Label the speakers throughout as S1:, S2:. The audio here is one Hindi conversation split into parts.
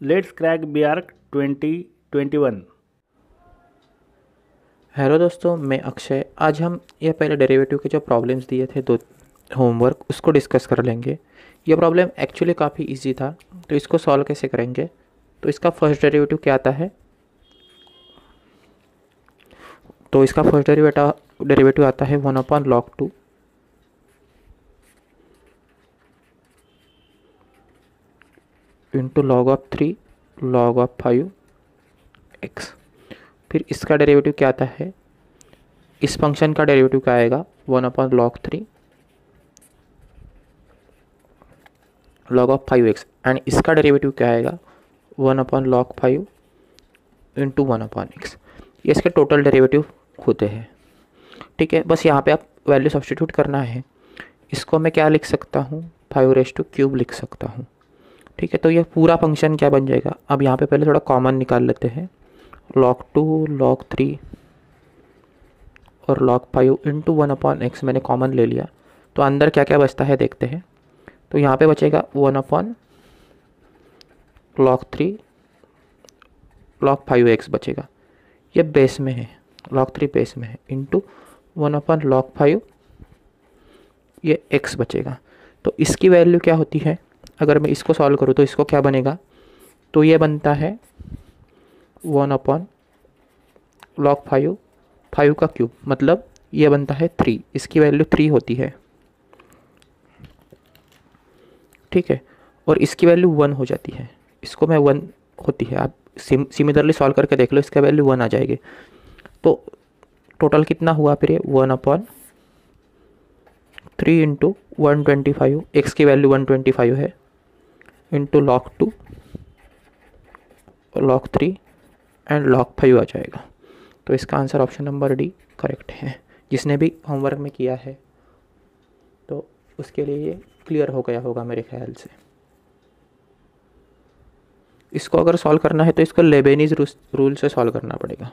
S1: Let's crack BArch 2021।
S2: हेलो दोस्तों, मैं अक्षय। आज हम ये पहले डेरिवेटिव के जो प्रॉब्लम्स दिए थे दो होमवर्क, उसको डिस्कस कर लेंगे। ये प्रॉब्लम एक्चुअली काफ़ी इजी था, तो इसको सॉल्व कैसे करेंगे। तो इसका फर्स्ट डेरिवेटिव क्या आता है? तो इसका फर्स्ट डेरिवेटिव आता है 1/log 2 इंटू log(3) log(5)x। फिर इसका डेरिवेटिव क्या आता है? इस फंक्शन का डेरिवेटिव क्या आएगा? 1/log 3 log(5)x। एंड इसका डेरिवेटिव क्या आएगा? 1/log 5 into 1/x। ये इसके टोटल डेरिवेटिव होते हैं। ठीक है, बस यहाँ पे आप वैल्यू सब्स्टिट्यूट करना है। इसको मैं क्या लिख सकता हूँ? 5³ लिख सकता हूँ। ठीक है, तो ये पूरा फंक्शन क्या बन जाएगा? अब यहाँ पे पहले थोड़ा कॉमन निकाल लेते हैं। log 2 log 3 और log 5 इंटू 1/x मैंने कॉमन ले लिया। तो अंदर क्या क्या बचता है देखते हैं। तो यहाँ पे बचेगा 1/log 3 log 5x बचेगा। ये बेस में है, log 3 बेस में है, इंटू 1/log 5 ये x बचेगा। तो इसकी वैल्यू क्या होती है? अगर मैं इसको सॉल्व करूँ तो इसको क्या बनेगा? तो ये बनता है 1/log 5 5 का क्यूब, मतलब ये बनता है 3। इसकी वैल्यू 3 होती है। ठीक है, और इसकी वैल्यू 1 हो जाती है। इसको मैं 1 होती है, आप सिमिलरली सॉल्व करके देख लो, इसका वैल्यू 1 आ जाएगी। तो टोटल कितना हुआ फिर? ये 1/3 इंटू 125, एक्स की वैल्यू 125 है, into log 2 log 3 and log 5 आ जाएगा। तो इसका answer option number D correct है। जिसने भी होमवर्क में किया है तो उसके लिए ये क्लियर हो गया होगा मेरे ख्याल से। इसको अगर सॉल्व करना है तो इसको लेबेनीज रूल से सॉल्व करना पड़ेगा।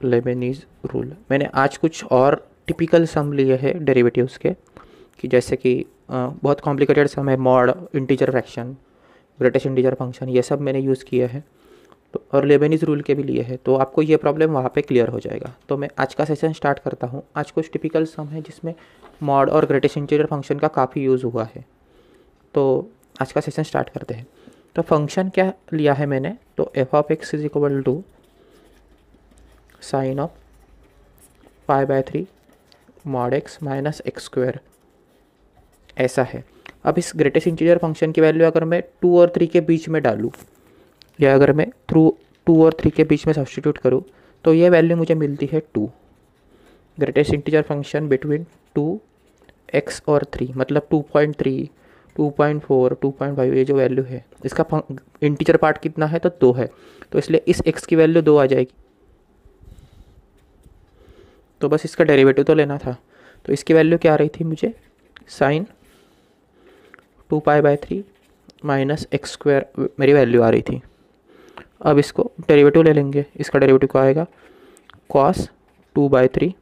S2: लेबेनीज रूल मैंने आज कुछ और टिपिकल सम लिए हैं डेरिवेटिव्स के, कि जैसे कि बहुत कॉम्प्लिकेटेड सम है, mod, integer fraction, British integer function, ये सब मैंने यूज़ किए हैं। तो और लेबेनीज रूल के भी लिए है, तो आपको ये प्रॉब्लम वहाँ पे क्लियर हो जाएगा। तो मैं आज का सेशन स्टार्ट करता हूँ। आज कुछ टिपिकल सम है जिसमें मॉड और ग्रेटेस्ट इंटीजर फंक्शन का काफ़ी यूज़ हुआ है। तो आज का सेशन स्टार्ट करते हैं। तो फंक्शन क्या लिया है मैंने? तो f(x) is equal to sine of π/3 mod x minus x², ऐसा है। अब इस ग्रेटेस्ट इंटीजर फंक्शन की वैल्यू अगर मैं 2 और 3 के बीच में डालूँ, या अगर मैं 2 और 3 के बीच में सब्स्टिट्यूट करूँ, तो ये वैल्यू मुझे मिलती है 2। Greatest integer function between 2x और 3, मतलब 2.3, 2.4, 2.5, ये जो वैल्यू है इसका इंटीजर पार्ट कितना है? तो 2 है। तो इसलिए इस x की वैल्यू 2 आ जाएगी। तो बस इसका डेरिवेटिव तो लेना था। तो इसकी वैल्यू क्या आ रही थी मुझे? साइन 2π/3 माइनस x² मेरी वैल्यू आ रही थी। अब इसको डेरिवेटिव ले लेंगे। इसका डेरिवेटिव क्या आएगा? cos 2/3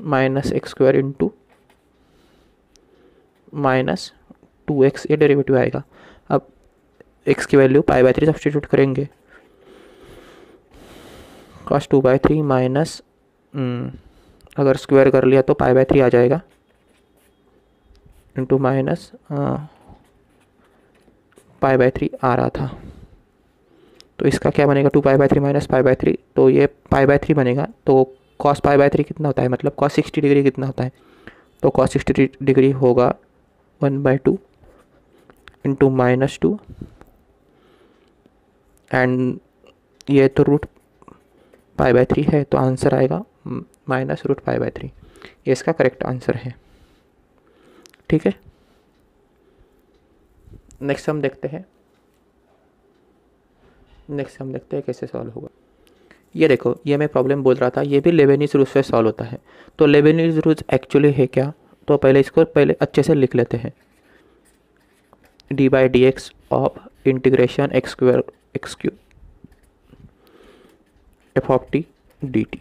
S2: minus x² into minus 2x, ये डेरिवेटिव आएगा। अब x की वैल्यू π/3 सब्स्टिट्यूट करेंगे। cos 2/3 माइनस अगर स्क्वायर कर लिया तो π/3 आ जाएगा, इंटू माइनस π/3 आ रहा था। तो इसका क्या बनेगा? 2π/3 माइनस π/3, तो ये π/3 बनेगा। तो cos π/3 कितना होता है, मतलब cos 60 डिग्री कितना होता है? तो cos 60 डिग्री होगा 1/2 इंटू -2, एंड ये तो √π/3 है, तो आंसर आएगा -√π/3। ये इसका करेक्ट आंसर है। ठीक है, नेक्स्ट हम देखते हैं कैसे सॉल्व होगा। ये देखो, ये मैं प्रॉब्लम बोल रहा था, ये भी लेबेनीज रूल से सॉल्व होता है। तो लेबेनीज रूल एक्चुअली है क्या? तो पहले इसको अच्छे से लिख लेते हैं। d/dx of integration x² f(t) dt।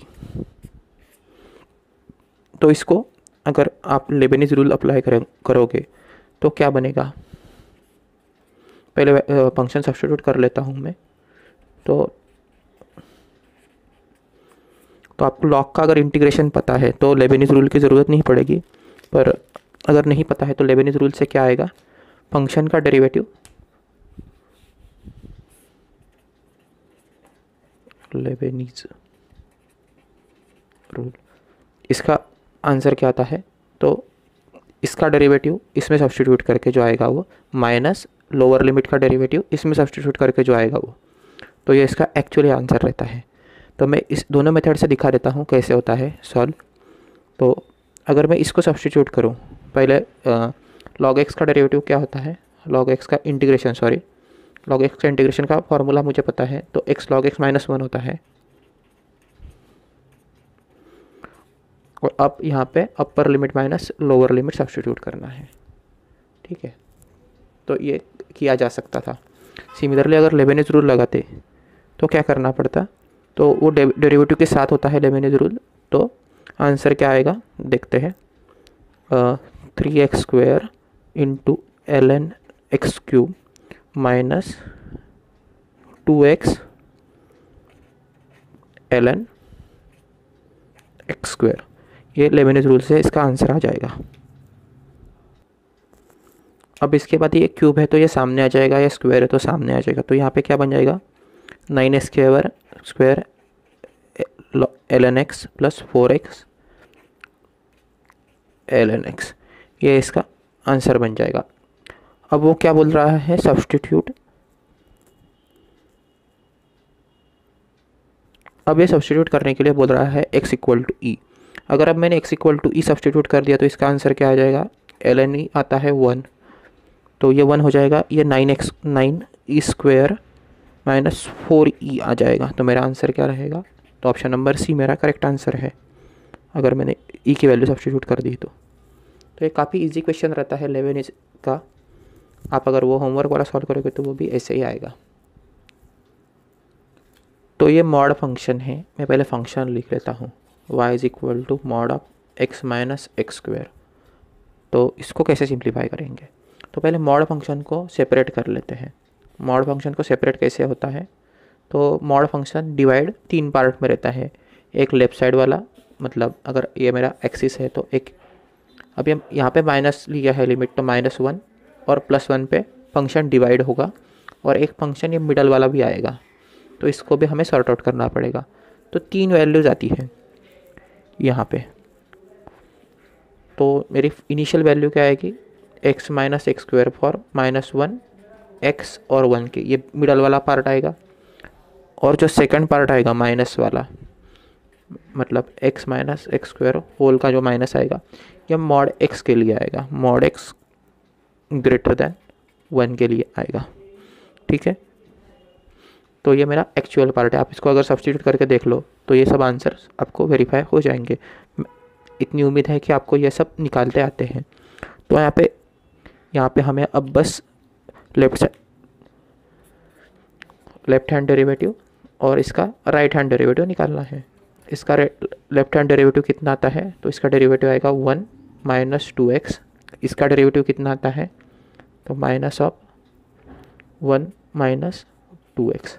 S2: तो इसको अगर आप लेबेनीज रूल अप्लाई करोगे तो क्या बनेगा? पहले फंक्शन सब्स्टिट्यूट कर लेता हूँ मैं। तो आपको लॉग का अगर इंटीग्रेशन पता है तो लेबनिज़ रूल की ज़रूरत नहीं पड़ेगी, पर अगर नहीं पता है तो लेबनिज़ रूल से क्या आएगा, फंक्शन का डेरिवेटिव लेबनिज़ रूल, इसका आंसर क्या आता है, तो इसका डेरिवेटिव इसमें सब्स्टिट्यूट करके जो आएगा वो माइनस लोअर लिमिट का डेरिवेटिव इसमें सब्स्टिट्यूट करके जो आएगा वो, तो ये इसका एक्चुअली आंसर रहता है। तो मैं इस दोनों मेथड से दिखा देता हूँ कैसे होता है सॉल्व। तो अगर मैं इसको सब्स्टिट्यूट करूँ, पहले log x का डेरिवेटिव क्या होता है, log x का इंटीग्रेशन, log x का इंटीग्रेशन का फॉर्मूला मुझे पता है, तो x log x -1 होता है। और अब यहाँ पे upper limit minus lower limit substitute करना है, ठीक है। तो ये किया जा सकता था। सिमिलरली अगर लेबनिज़ रूल लगाते तो क्या करना पड़ता, तो वो डेरिवेटिव के साथ होता है लेबनिज़ रूल। तो आंसर क्या आएगा देखते हैं, 3x² into ln x³ minus 2x ln x², ये लेबनिज़ रूल से इसका आंसर आ जाएगा। अब इसके बाद ये क्यूब है तो ये सामने आ जाएगा, या स्क्वायर है तो सामने आ जाएगा। तो यहाँ पे क्या बन जाएगा, 9x² ln x plus 4x ln x, ये इसका आंसर बन जाएगा। अब वो क्या बोल रहा है, सब्स्टिट्यूट, अब ये सब्स्टिट्यूट करने के लिए बोल रहा है x = e। अगर अब मैंने x = e सब्स्टिट्यूट कर दिया तो इसका आंसर क्या आ जाएगा, ln e आता है 1, तो ये 1 हो जाएगा, ये 9e² माइनस 4e आ जाएगा। तो मेरा आंसर क्या रहेगा, तो ऑप्शन नंबर सी मेरा करेक्ट आंसर है, अगर मैंने e की वैल्यू सब्स्टिट्यूट कर दी तो। ये काफ़ी इजी क्वेश्चन रहता है लेबनिज़ का, आप अगर वो होमवर्क वाला सॉल्व करोगे तो वो भी ऐसे ही आएगा। तो ये मॉड फंक्शन है, मैं पहले फंक्शन लिख लेता हूँ, y = mod of x minus x²। तो इसको कैसे सिंप्लीफाई करेंगे, तो पहले मॉड फंक्शन को सेपरेट कर लेते हैं। मॉड फंक्शन को सेपरेट कैसे होता है, तो मॉड फंक्शन डिवाइड 3 पार्ट में रहता है। एक लेफ्ट साइड वाला, मतलब अगर ये मेरा एक्सिस है तो एक, अभी हम यहाँ पे माइनस लिया है लिमिट, तो -1 और +1 पे फंक्शन डिवाइड होगा, और एक फंक्शन ये मिडल वाला भी आएगा, तो इसको भी हमें सॉर्ट आउट करना पड़ेगा। तो 3 वैल्यूज़ आती है यहाँ पे। तो मेरी इनिशियल वैल्यू क्या आएगी, x minus x² for -1 x और 1 के, ये मिडल वाला पार्ट आएगा। और जो सेकंड पार्ट आएगा माइनस वाला, मतलब x माइनस x² होल का जो माइनस आएगा, ये mod x के लिए आएगा, mod x > 1 के लिए आएगा, ठीक है। तो ये मेरा एक्चुअल पार्ट है, आप इसको अगर सब्स्टिट्यूट करके देख लो तो ये सब आंसर आपको वेरीफाई हो जाएंगे। इतनी उम्मीद है कि आपको ये सब निकालते आते हैं। तो यहाँ पे हमें अब बस लेफ्ट हैंड डेरिवेटिव और इसका राइट हैंड डेरिवेटिव निकालना है। इसका लेफ्ट हैंड डेरिवेटिव कितना आता है, तो इसका डेरिवेटिव आएगा 1 माइनस 2x। इसका डेरिवेटिव कितना आता है, तो -1 माइनस 2x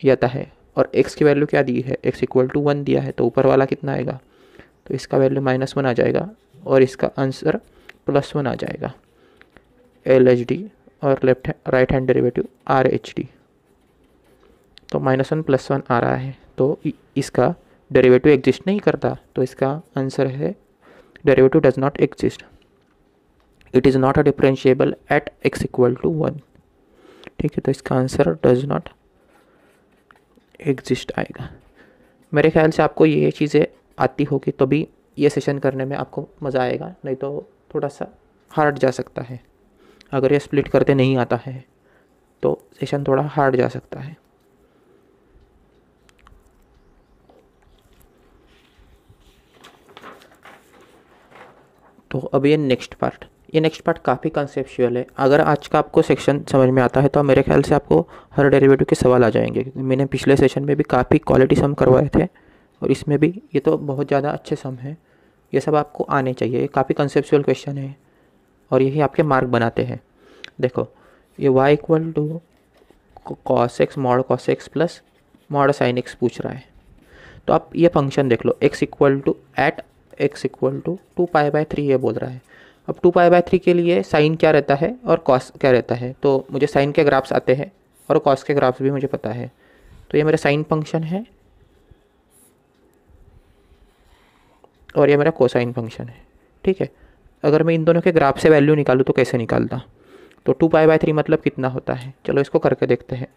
S2: ये आता है। और x की वैल्यू क्या दी है, x = 1 दिया है, तो ऊपर वाला कितना आएगा, तो इसका वैल्यू -1 आ जाएगा, और इसका आंसर +1 आ जाएगा। LHD और राइट हैंड डेरिवेटिव RHD, तो -1 +1 आ रहा है, तो इसका डेरिवेटिव एग्जिस्ट नहीं करता, तो इसका आंसर है derivative does not exist, it is not a differentiable eight x = 1, ठीक है। तो इसका आंसर डज नॉट एग्जिस्ट आएगा। मेरे ख्याल से आपको ये चीज़ें आती होगी तो भी ये सेशन करने में आपको मज़ा आएगा, नहीं तो थोड़ा सा हार्ड जा सकता है। अगर ये स्प्लिट करते नहीं आता है तो सेशन थोड़ा हार्ड जा सकता है। तो अब ये नेक्स्ट पार्ट काफ़ी कंसेप्चुअल है। अगर आज का आपको सेक्शन समझ में आता है तो मेरे ख्याल से आपको हर डेरिवेटिव के सवाल आ जाएंगे, क्योंकि मैंने पिछले सेशन में भी काफ़ी क्वालिटी सम करवाए थे, और इसमें भी ये तो बहुत ज़्यादा अच्छे सम हैं। ये सब आपको आने चाहिए, ये काफ़ी कंसेप्चुअल क्वेश्चन है और यही आपके मार्क बनाते हैं। देखो ये y equal to cos x mod cos x plus mod sin x पूछ रहा है। तो आप ये फंक्शन देख लो, x equal to at x equal to 2π/3 ये बोल रहा है। अब 2π/3 के लिए साइन क्या रहता है और कॉस क्या रहता है, तो मुझे साइन के ग्राफ्स आते हैं और कॉस के ग्राफ्स भी मुझे पता है। तो ये मेरा साइन फंक्शन है और ये मेरा कोसाइन फंक्शन है, ठीक है। अगर मैं इन दोनों के ग्राफ से वैल्यू निकालूँ तो कैसे निकालता, तो 2π/3 मतलब कितना होता है, चलो इसको करके देखते हैं।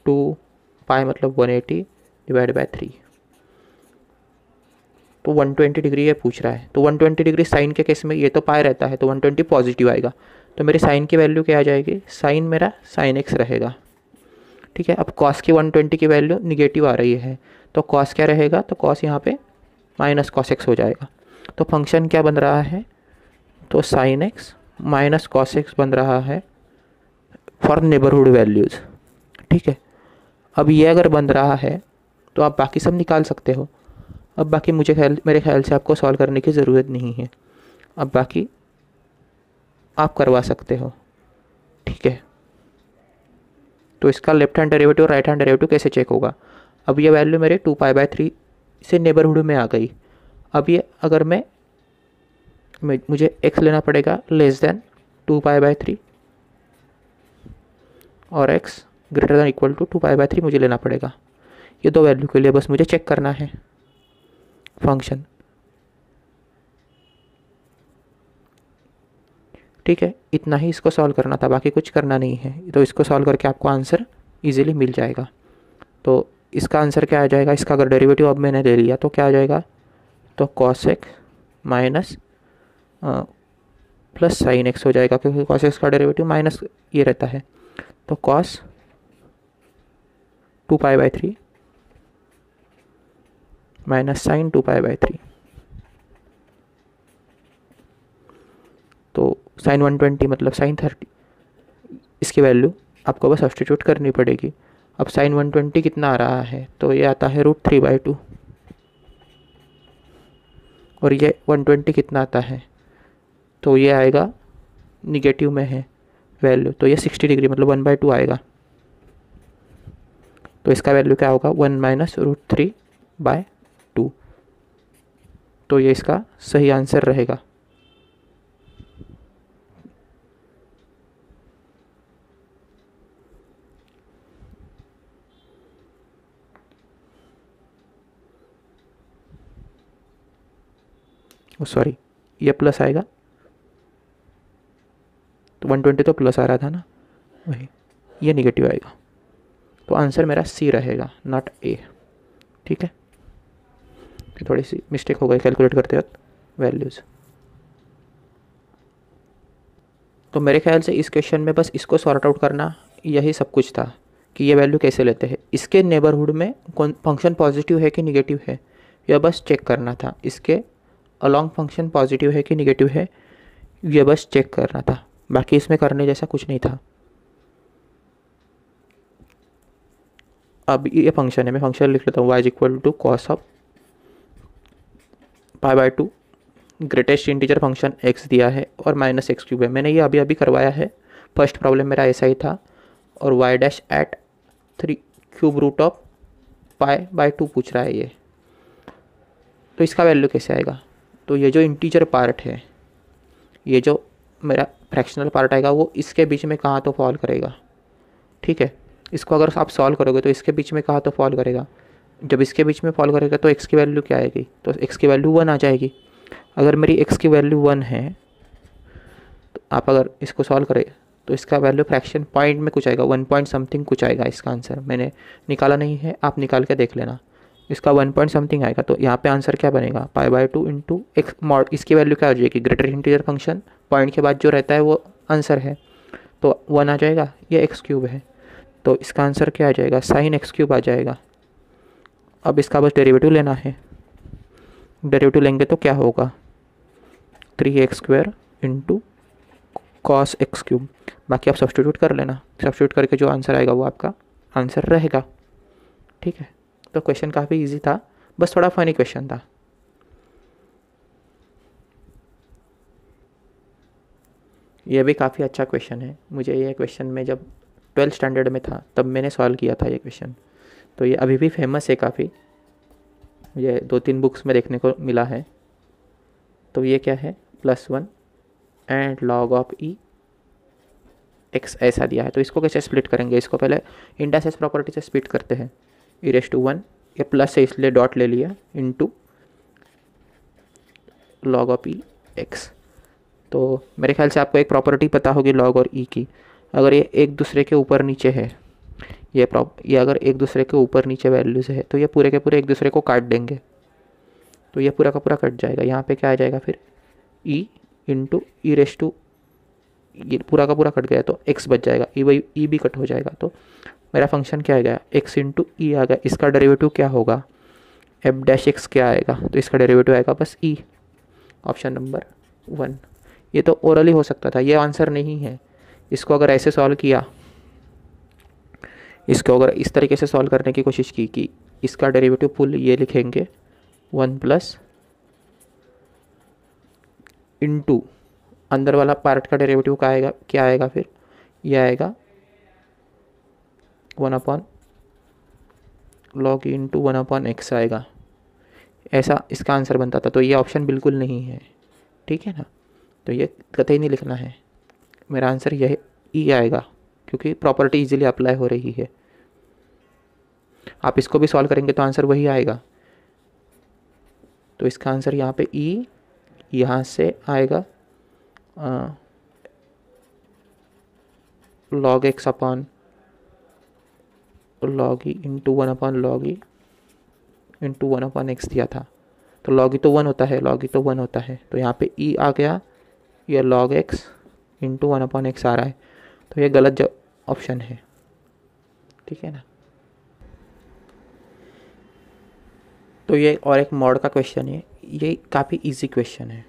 S2: 2π मतलब 180 डिवाइड बाय 3, तो 120 डिग्री ये पूछ रहा है। तो 120 डिग्री साइन के केस में ये तो पाई रहता है, तो 120 पॉजिटिव आएगा। तो मेरी साइन की वैल्यू क्या आ जाएगी, साइन मेरा साइन एक्स रहेगा, ठीक है। अब कॉस की 120 की वैल्यू निगेटिव आ रही है, तो कॉस क्या रहेगा, तो कॉस यहाँ पे माइनस कॉस एक्स हो जाएगा। तो फंक्शन क्या बन रहा है, तो sine x minus cos x बन रहा है फॉर नेबरहुड वैल्यूज़, ठीक है। अब ये अगर बन रहा है तो आप बाकी सब निकाल सकते हो। अब बाकी मेरे ख्याल से आपको सॉल्व करने की ज़रूरत नहीं है, अब बाकी आप करवा सकते हो, ठीक है। तो इसका लेफ्ट हैंड डेरिवेटिव और राइट हैंड डेरिवेटिव कैसे चेक होगा, अब ये वैल्यू मेरे 2π/3 से नेबरहुड में आ गई। अब ये अगर मुझे x लेना पड़ेगा लेस देन 2π/3 और x greater than equal to 2π/3 मुझे लेना पड़ेगा। ये दो वैल्यू के लिए बस मुझे चेक करना है फंक्शन, ठीक है। इतना ही इसको सॉल्व करना था, बाकी कुछ करना नहीं है। तो इसको सॉल्व करके आपको आंसर इजीली मिल जाएगा। तो इसका आंसर क्या आ जाएगा, इसका अगर डेरिवेटिव अब मैंने ले लिया तो क्या आ जाएगा, तो cos x minus plus sine x हो जाएगा, क्योंकि cos x का डेरिवेटिव माइनस ये रहता है। तो cos 2π/3 माइनस साइन 2π/3, तो साइन 120 मतलब साइन 30, इसकी वैल्यू आपको बस सब्स्टिट्यूट करनी पड़ेगी। अब साइन 120 कितना आ रहा है, तो ये आता है √3/2 और ये 120 कितना आता है, तो ये आएगा निगेटिव में है वैल्यू, तो ये 60 डिग्री मतलब 1/2 आएगा। तो इसका वैल्यू क्या होगा, 1 माइनस √3/2। तो ये इसका सही आंसर रहेगा। सॉरी, ये प्लस आएगा, तो 120 तो प्लस आ रहा था ना, वही ये निगेटिव आएगा। तो आंसर मेरा सी रहेगा, नॉट ए, ठीक है। थोड़ी सी मिस्टेक हो गई कैलकुलेट करते वक्त वैल्यूज़। तो मेरे ख्याल से इस क्वेश्चन में बस इसको सॉर्ट आउट करना यही सब कुछ था कि ये वैल्यू कैसे लेते हैं, इसके नेबरहुड में कौन फंक्शन पॉजिटिव है कि निगेटिव है, यह बस चेक करना था। इसके अलॉन्ग फंक्शन पॉजिटिव है कि निगेटिव है, ये बस चेक करना था, बाकी इसमें करने जैसा कुछ नहीं था। अब ये फंक्शन है, मैं फंक्शन लिख लेता हूँ, y equal to cos of π/2, greatest integer function x दिया है और माइनस x³ है। मैंने ये अभी अभी करवाया है, फर्स्ट प्रॉब्लम मेरा ऐसा ही था। और y डैश एट 3³ पूछ रहा है ये, तो इसका वैल्यू कैसे आएगा, तो ये जो इंटीजर पार्ट है, ये जो मेरा फ्रैक्शनल पार्ट आएगा वो इसके बीच में कहाँ तो फॉल करेगा, ठीक है। इसको अगर आप सॉल्व करोगे तो इसके बीच में कहाँ तो फॉल करेगा, जब इसके बीच में फॉल करेगा तो x की वैल्यू क्या आएगी, तो x की वैल्यू 1 आ जाएगी। अगर मेरी x की वैल्यू 1 है तो आप अगर इसको सॉल्व करें तो इसका वैल्यू फ्रैक्शन पॉइंट में कुछ आएगा, 1 पॉइंट समथिंग कुछ आएगा। इसका आंसर मैंने निकाला नहीं है, आप निकाल के देख लेना, इसका 1 पॉइंट समथिंग आएगा। तो यहाँ पे आंसर क्या बनेगा, π/2 इंटू एक्स मॉड, इसकी वैल्यू क्या हो जाएगी, ग्रेटर इंटीजर फंक्शन पॉइंट के बाद जो रहता है वो आंसर है, तो 1 आ जाएगा, ये x³ है, तो इसका आंसर क्या आ जाएगा, साइन x³ आ जाएगा। अब इसका बस डेरिवेटिव लेना है, डेरिवेटिव लेंगे तो क्या होगा, 3x² इंटू कॉस x³। बाकी आप सब्स्टिट्यूट कर लेना, सब्स्टिट्यूट करके जो आंसर आएगा वो आपका आंसर रहेगा, ठीक है। तो क्वेश्चन काफ़ी इजी था, बस थोड़ा फनी क्वेश्चन था। ये भी काफ़ी अच्छा क्वेश्चन है। मुझे ये क्वेश्चन में जब 12th स्टैंडर्ड में था तब मैंने सॉल्व किया था ये क्वेश्चन। तो ये अभी भी फेमस है काफ़ी, ये 2-3 बुक्स में देखने को मिला है। तो ये क्या है, +1 and log of E x ऐसा दिया है। तो इसको कैसे स्प्लिट करेंगे, इसको पहले इंडासेस प्रॉपर्टी से स्प्लिट करते हैं। e⁻1 ये प्लस है इसलिए डॉट ले लिया, into log of E x. तो मेरे ख्याल से आपको एक प्रॉपर्टी पता होगी log और e की, अगर ये एक दूसरे के ऊपर नीचे है, ये अगर एक दूसरे के ऊपर नीचे वैल्यूज़ है तो ये पूरे के पूरे एक दूसरे को काट देंगे। तो ये पूरा का पूरा कट जाएगा। यहाँ पे क्या आ जाएगा फिर, e इंटू e⁻, ये पूरा का पूरा कट गया तो x बच जाएगा, e भी कट हो जाएगा। तो मेरा फंक्शन क्या आ गया, x इंटू ई आ गया। इसका डेरिवेटिव क्या होगा, f'(x) क्या आएगा, तो इसका डेरिवेटिव आएगा बस e। Option number 1। ये तो ओरली हो सकता था, ये आंसर नहीं है। इसको अगर ऐसे सॉल्व किया, इसको अगर इस तरीके से सॉल्व करने की कोशिश की कि इसका डेरिवेटिव फुल ये लिखेंगे 1 प्लस इंटू अंदर वाला पार्ट का डेरिवेटिव का आएगा, क्या आएगा फिर, ये आएगा 1 log इंटू 1/x आएगा। ऐसा इसका आंसर बनता था। तो ये ऑप्शन बिल्कुल नहीं है, ठीक है ना। तो ये कतई नहीं लिखना है, मेरा आंसर यह ई आएगा, क्योंकि प्रॉपर्टी इजीली अप्लाई हो रही है। आप इसको भी सॉल्व करेंगे तो आंसर वही आएगा। तो इसका आंसर यहाँ पे ई, यहाँ से आएगा log x upon log e into 1/log e into 1/x दिया था। तो log e तो 1 होता है, log e तो 1 होता है। तो यहाँ पे e आ गया, ये log x इंटू 1/x आ रहा है। तो ये गलत ऑप्शन है, ठीक है ना। तो ये और एक मॉड का क्वेश्चन है, ये काफ़ी इजी क्वेश्चन है।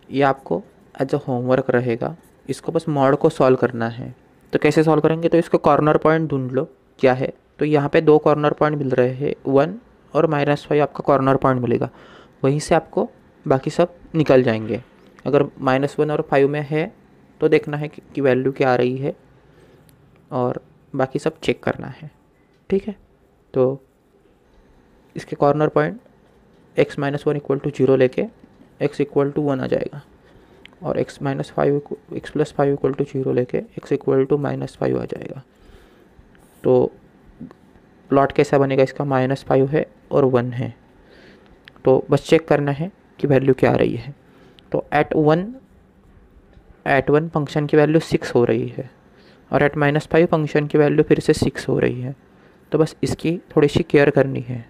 S2: ये आपको एज अ होमवर्क रहेगा, इसको बस मॉड को सॉल्व करना है। तो कैसे सॉल्व करेंगे, तो इसको कॉर्नर पॉइंट ढूंढ लो क्या है। तो यहाँ पे 2 कॉर्नर पॉइंट मिल रहे हैं, 1 और -5 आपका कॉर्नर पॉइंट मिलेगा। वहीं से आपको बाकी सब निकल जाएंगे। अगर -1 और 5 में है तो देखना है कि वैल्यू क्या आ रही है, और बाकी सब चेक करना है, ठीक है। तो इसके कॉर्नर पॉइंट x - 1 = 0 लेके x = 1 आ जाएगा, और x + 5 = 0 लेके x = -5 आ जाएगा। तो प्लॉट कैसा बनेगा, इसका -5 है और 1 है। तो बस चेक करना है कि वैल्यू क्या आ रही है। तो एट वन फंक्शन की वैल्यू 6 हो रही है, और एट -5 फंक्शन की वैल्यू फिर से 6 हो रही है। तो बस इसकी थोड़ी सी केयर करनी है।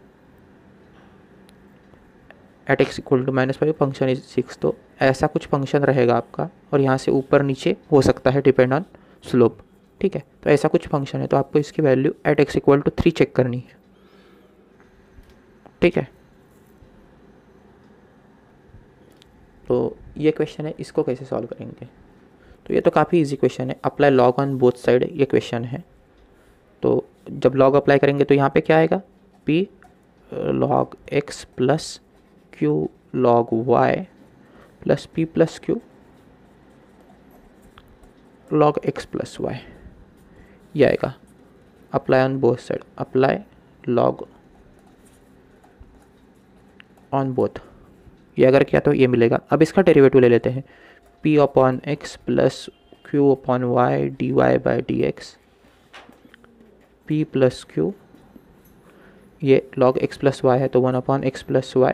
S2: एट x = -5 फंक्शन इज 6, तो ऐसा कुछ फंक्शन रहेगा आपका, और यहाँ से ऊपर नीचे हो सकता है डिपेंड ऑन स्लोप, ठीक है। तो ऐसा कुछ फंक्शन है, तो आपको इसकी वैल्यू एट x = 3 चेक करनी है, ठीक है। तो ये क्वेश्चन है, इसको कैसे सॉल्व करेंगे। तो ये तो काफ़ी इजी क्वेश्चन है, apply log on both side ये क्वेश्चन है। तो जब लॉग अप्लाई करेंगे तो यहाँ पे क्या आएगा, p log x plus q log y plus p plus q log x plus y, ये आएगा। Apply on both side, apply log on both, ये अगर किया तो ये मिलेगा। अब इसका डेरिवेटिव ले लेते हैं, p/x plus q/y dy/dx, p plus q, ये log x प्लस y है तो 1/x प्लस y,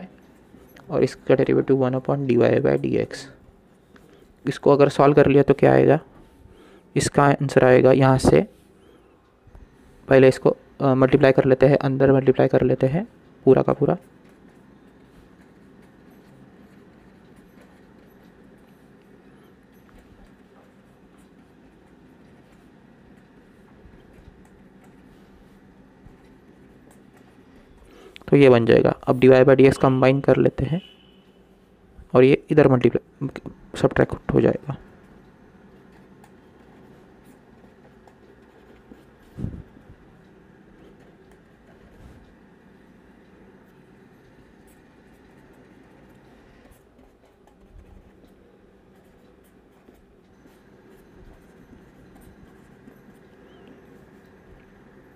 S2: और इसका डेरिवेटिव 1/dy/dx। इसको अगर सॉल्व कर लिया तो क्या आएगा, इसका आंसर आएगा, यहाँ से पहले इसको मल्टीप्लाई कर लेते हैं, अंदर मल्टीप्लाई कर लेते हैं पूरा का पूरा। तो ये बन जाएगा। अब dy/dx कंबाइन कर लेते हैं, और ये इधर मल्टीप्लाई सब्ट्रैक्ट हो जाएगा।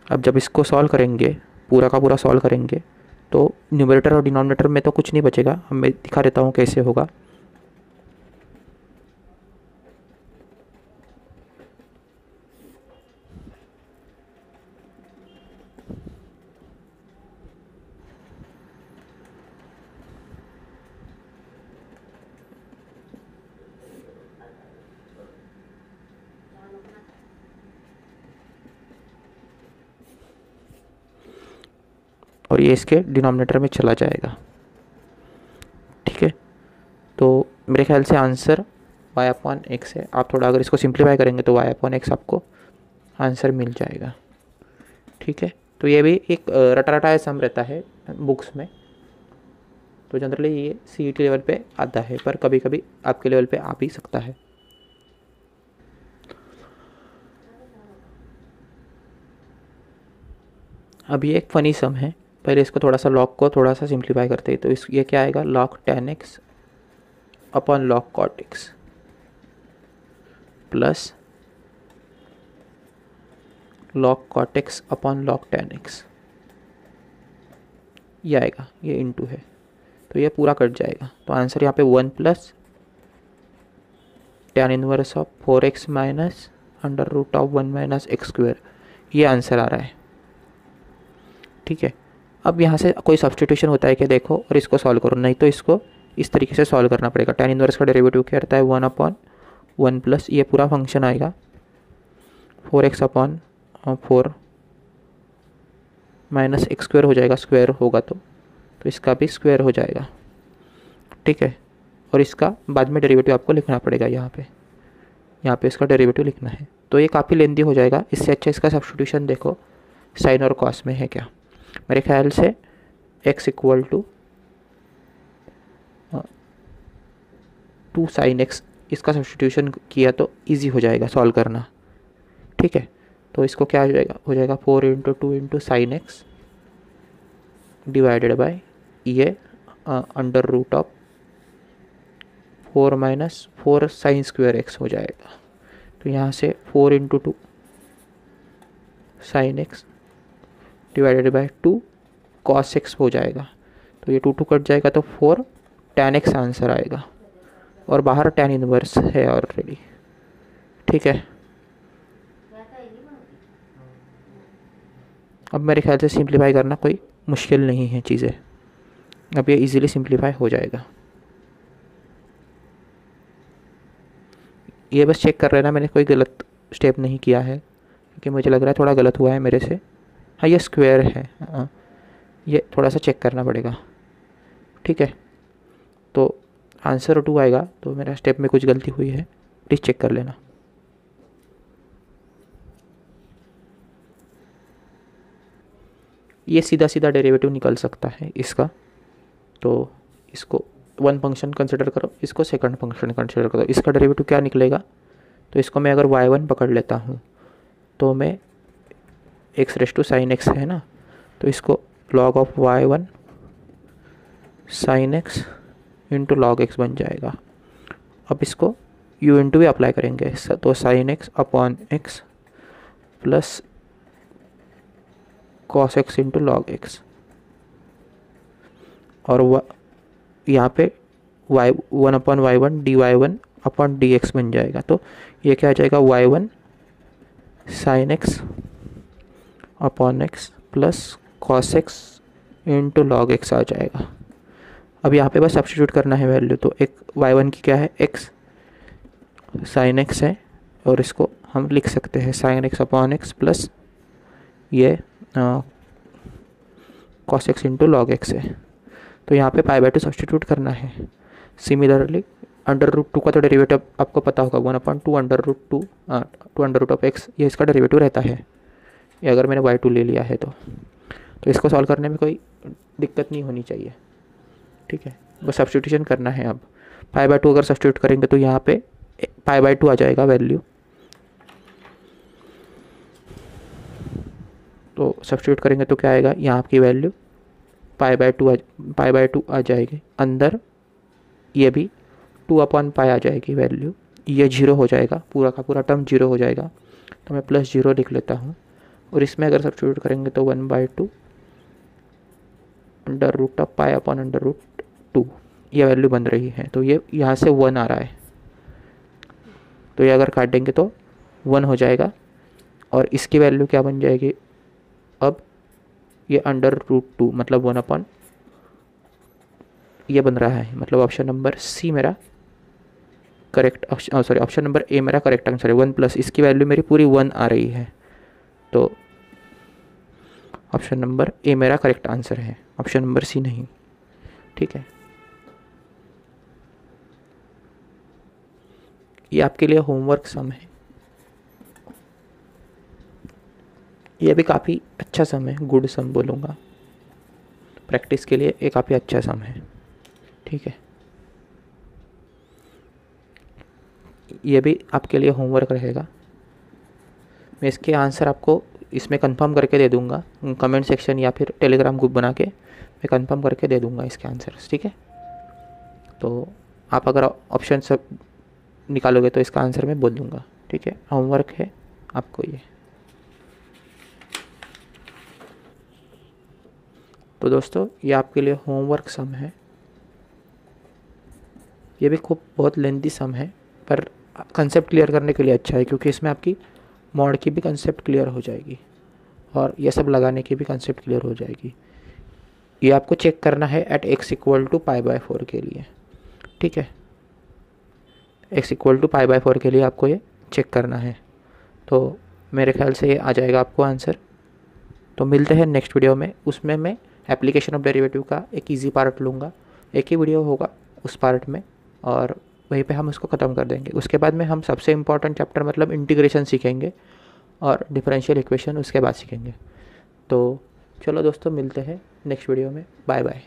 S2: अब जब इसको सॉल्व करेंगे, पूरा का पूरा सॉल्व करेंगे, तो न्यूमरेटर और डिनोमिनेटर में तो कुछ नहीं बचेगा। अब मैं दिखा देता हूँ कैसे होगा। और ये इसके डिनोमिनेटर में चला जाएगा। ठीक है, तो मेरे ख्याल से आंसर y अपॉन एक्स है। आप थोड़ा अगर इसको सिंप्लीफाई करेंगे तो y अपॉन एक्स आपको आंसर मिल जाएगा। ठीक है, तो ये भी एक रटा रटाया सम रहता है बुक्स में, तो जनरली ये CET लेवल पे आता है, पर कभी कभी आपके लेवल पे आ भी सकता है। अब ये एक फ़नी सम है, पहले इसको थोड़ा सा लॉग को थोड़ा सा सिंप्लीफाई करते हैं। तो इस ये क्या आएगा, log tan x upon log cot x plus log cot x upon log tan x, ये आएगा, ये इनटू है, तो ये पूरा कट जाएगा। तो आंसर यहाँ पे 1 plus tan inverse of 4x minus under root of 1 minus x square, ये आंसर आ रहा है। ठीक है, अब यहाँ से कोई सब्स्टिट्यूशन होता है क्या देखो, और इसको सॉल्व करो, नहीं तो इसको इस तरीके से सॉल्व करना पड़ेगा। tan इनवर्स का डेरिवेटिव क्या रहता है, 1 अपॉन 1 प्लस ये पूरा फंक्शन आएगा 4x upon 4 minus x square हो जाएगा, स्क्वायर होगा तो इसका भी स्क्वायर हो जाएगा। ठीक है, और इसका बाद में डेरिवेटिव आपको लिखना पड़ेगा, यहाँ पे इसका डेरिवेटिव लिखना है। तो ये काफ़ी लेंदी हो जाएगा, इससे अच्छा इसका सब्स्टिट्यूशन देखो साइन और कॉस में है क्या। मेरे ख्याल से x equal to 2 sine x, इसका सब्स्टिट्यूशन किया तो इजी हो जाएगा सॉल्व करना। ठीक है, तो इसको क्या हो जाएगा 4 into 2 into sine x divided by ये under root of 4 minus 4 sine square x हो जाएगा। तो यहाँ से 4 into 2 sine x divided by 2 cos x हो जाएगा। तो ये 2 कट जाएगा तो 4 tan एक्स आंसर आएगा, और बाहर tan इनवर्स है ऑलरेडी। ठीक है, अब मेरे ख्याल से सिंप्लीफाई करना कोई मुश्किल नहीं है चीज़ें, अब ये इजीली सिंप्लीफाई हो जाएगा। ये बस चेक कर लेना मैंने कोई गलत स्टेप नहीं किया है, क्योंकि मुझे लग रहा है थोड़ा गलत हुआ है मेरे से। हाँ, ये स्क्वायर है, हाँ ये थोड़ा सा चेक करना पड़ेगा। ठीक है, तो आंसर 2 आएगा, तो मेरा स्टेप में कुछ गलती हुई है, प्लीज़ चेक कर लेना। ये सीधा सीधा डेरिवेटिव निकल सकता है इसका, तो इसको 1 फंक्शन कंसिडर करो, इसको सेकंड फंक्शन कंसिडर करो। इसका डेरिवेटिव क्या निकलेगा, तो इसको मैं अगर y1 पकड़ लेता हूँ तो मैं x raise to sine x है ना, तो इसको log of y1 sine x into log x बन जाएगा। अब इसको u इंटू भी अप्लाई करेंगे, तो sign x upon x plus cos x into log x, और यहाँ पे y1 upon y1 dy1 upon dx बन जाएगा। तो ये क्या आ जाएगा, y1 sine x upon x plus cos x into log x आ जाएगा। अब यहाँ पे बस सब्स्टिट्यूट करना है वैल्यू, तो एक y1 की क्या है, x साइन एक्स है, और इसको हम लिख सकते हैं sine x upon x plus ये cos x into log x है। तो यहाँ पे π/2 सब्स्टिट्यूट करना है। सिमिलरली अंडर रूट 2 का तो डेरिवेटिव आपको पता होगा, 1/2 under root 2 2 under root of x, ये इसका डेरिवेटिव रहता है। ये अगर मैंने y2 ले लिया है तो इसको सॉल्व करने में कोई दिक्कत नहीं होनी चाहिए। ठीक है, बस सब्स्टिट्यूशन करना है। अब π/2 अगर सब्स्टिट्यूट करेंगे तो यहाँ पे π/2 आ जाएगा वैल्यू, तो सब्स्टिट्यूट करेंगे तो क्या आएगा, यहाँ की वैल्यू π/2 आ जाएगी। अंदर ये भी 2/π आ जाएगी वैल्यू, ये 0 हो जाएगा, पूरा का पूरा टर्म 0 हो जाएगा। तो मैं +0 लिख लेता हूँ, और इसमें अगर सब्स्टिट्यूट करेंगे तो 1/2 under root of pi upon under root 2 ये वैल्यू बन रही है। तो ये यहाँ से 1 आ रहा है, तो ये अगर काट देंगे तो 1 हो जाएगा। और इसकी वैल्यू क्या बन जाएगी अब, ये अंडर रूट 2 मतलब 1 अपॉन ये बन रहा है। मतलब ऑप्शन नंबर सी मेरा correct, sorry option number A मेरा करेक्ट आंसर है। 1 प्लस इसकी वैल्यू मेरी पूरी 1 आ रही है, तो ऑप्शन नंबर ए मेरा करेक्ट आंसर है, ऑप्शन नंबर सी नहीं। ठीक है, ये आपके लिए होमवर्क सम है। ये भी काफ़ी अच्छा सम है, गुड सम बोलूँगा, प्रैक्टिस के लिए ये काफ़ी अच्छा सम है। ठीक है, ये भी आपके लिए होमवर्क रहेगा। मैं इसके आंसर आपको इसमें कंफर्म करके दे दूँगा, कमेंट सेक्शन या फिर टेलीग्राम ग्रुप बना के मैं कंफर्म करके दे दूँगा इसके आंसर्स। ठीक है, तो आप अगर ऑप्शन सब निकालोगे तो इसका आंसर मैं बोल दूँगा। ठीक है, होमवर्क है आपको ये। तो दोस्तों ये आपके लिए होमवर्क सम है। ये भी खूब बहुत लेंथी सम है, पर कंसेप्ट क्लियर करने के लिए अच्छा है, क्योंकि इसमें आपकी मॉड की भी कंसेप्ट क्लियर हो जाएगी और ये सब लगाने की भी कंसेप्ट क्लियर हो जाएगी। ये आपको चेक करना है एट x = π/4 के लिए। ठीक है, x = π/4 के लिए आपको ये चेक करना है। तो मेरे ख्याल से ये आ जाएगा आपको आंसर। तो मिलते हैं नेक्स्ट वीडियो में, उसमें मैं एप्लीकेशन ऑफ डेरिवेटिव का एक इजी पार्ट लूँगा, एक ही वीडियो होगा उस पार्ट में, और वहीं पे हम उसको ख़त्म कर देंगे। उसके बाद में हम सबसे इम्पॉर्टेंट चैप्टर मतलब इंटीग्रेशन सीखेंगे और डिफरेंशियल इक्वेशन उसके बाद सीखेंगे। तो चलो दोस्तों, मिलते हैं नेक्स्ट वीडियो में, बाय बाय।